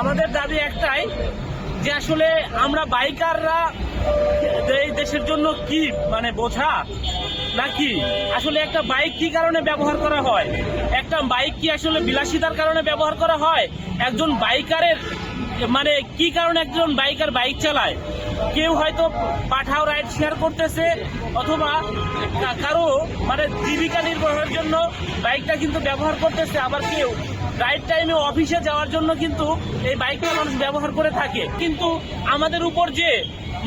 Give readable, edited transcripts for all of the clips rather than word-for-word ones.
আমাদের দাবি একটাই যে আসলে আমরা বাইকাররা এই দেশের জন্য কি মানে বোঝা নাকি আসলে একটা বাইক কি কারণে ব্যবহার করা হয়, একটা বাইক কি আসলে বিলাসিতার কারণে ব্যবহার করা হয়, একজন বাইকারের মানে কি কারণে একজন বাইকার বাইক চালায়, কেউ হয়তো পাঠাও রাইড শেয়ার করতেছে অথবা কারো মানে জীবিকা নির্বাহের জন্য বাইকটা কিন্তু ব্যবহার করতেছে, আবার কেউ রাইড টাইমে অফিসে যাওয়ার জন্য কিন্তু এই বাইকটা মানুষ ব্যবহার করে থাকে। কিন্তু আমাদের উপর যে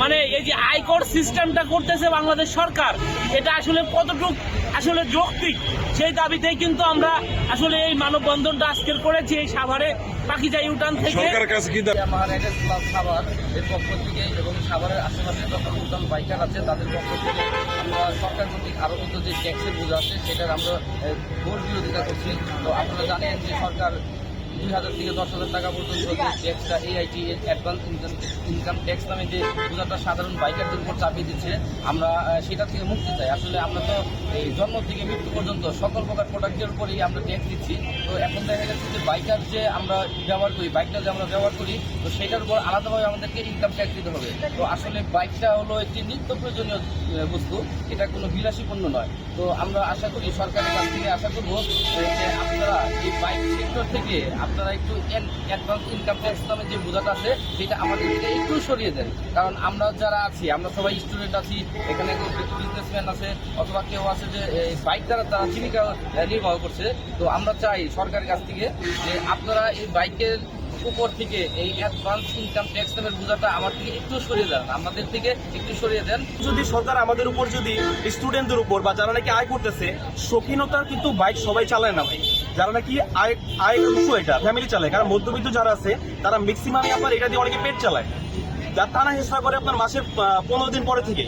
মানে এই যে আয়কর সিস্টেমটা করতেছে বাংলাদেশ সরকার, এটা আসলে কতটুকু আসলে যৌক্তিক সেই দাবিতেই কিন্তু আমরা আসলে এই মানববন্ধনটা আজকের করেছি এই সাভারে পাখিজা ইউটার্ন থেকে। সরকারের কাছে কি সাভার এর পক্ষ থেকে এবং সাভারের আশেপাশে যত নতুন বাইকার আছে তাদের পক্ষ থেকে আমরা সরকার কর্তৃক আরোপিত যে ট্যাক্সের বোঝা আছে সেটার আমরা ঘোর বিরোধিতা করছি। তো আপনারা জানেন যে সরকার 2000 থেকে 10,000 টাকা পর্যন্ত যে ট্যাক্সটা AIT অ্যাডভান্স ইনকাম ট্যাক্স নামে যে বোঝাটা সাধারণ বাইকারদের উপর চাপিয়ে দিচ্ছে, আমরা সেটা থেকে মুক্তি চাই। আসলে আমরা তো এই জন্ম থেকে মৃত্যু পর্যন্ত সকল প্রকার প্রোডাক্টের উপরেই আমরা ট্যাক্স দিচ্ছি। তো এখন দেখা যাচ্ছে যে বাইকার যে আমরা ব্যবহার করি, বাইকটা যে আমরা ব্যবহার করি, তো সেটার উপর আলাদাভাবে আমাদেরকে ইনকাম ট্যাক্স দিতে হবে। তো আসলে বাইকটা হলো একটি নিত্য প্রয়োজনীয় বস্তু, এটা কোনো বিলাসী পণ্য নয়। তো আমরা আশা করি সরকারের কাছ থেকে আশা করবো যে আপনারা এই বাইক সেক্টর থেকে আপনারা একটু অ্যাডভান্স ইনকাম ট্যাক্স নামে যে বোঝাটা আছে সেটা আমাদের থেকে একটু সরিয়ে দেন। কারণ আমরা যারা আছি, আমরা সবাই স্টুডেন্ট আছি, এখানে বিজনেসম্যান আছে অথবা কেউ আছে যে বাইক দ্বারা তারা জীবিকা নির্বাহ করছে। তো আমরা চাই সরকারের কাছ থেকে যে আপনারা এই বাইকের উপর থেকে এই অ্যাডভান্স ইনকাম ট্যাক্স নামের বোঝাটা আমার থেকে একটু সরিয়ে দেন, আমাদের থেকে একটু সরিয়ে দেন। যদি সরকার আমাদের উপর যদি স্টুডেন্টদের উপর বা যারা নাকি আয় করতেছে, শৌখিনতার কিন্তু বাইক সবাই চালায় না ভাই, যারা নাকি আয় উৎস এটা ফ্যামিলি চালায়, কারণ মধ্যবিত্ত যারা আছে তারা ম্যাক্সিমামই আপনার এটা দিয়ে অনেকে পেট চালায়, যার টানা হিসাব করে আপনার মাসের 15 দিন পরে থেকে।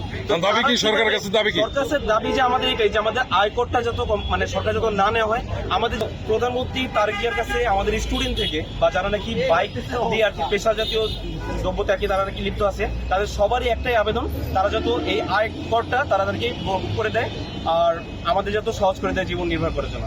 দাবি কি সরকারের কাছে? দাবি কি? সরকারের কাছে দাবি যে আমাদের এটাই যে আমাদের আয়করটা যত মানে সরকার যত না নেওয়া হয়, আমাদের প্রধানমন্ত্রী তারেকের কাছে আমাদের স্টুডেন্ট থেকে বা যারা নাকি বাইক দিয়ে আর কি পেশা জাতীয় দ্রব্যতে আর কি তারা নাকি লিপ্ত আছে, তাদের সবারই একটাই আবেদন, তারা যত এই আয়করটা তাদেরকে করে দেয় আর আমাদের যত সহজ করে দেয় জীবন নির্বাহ করার জন্য।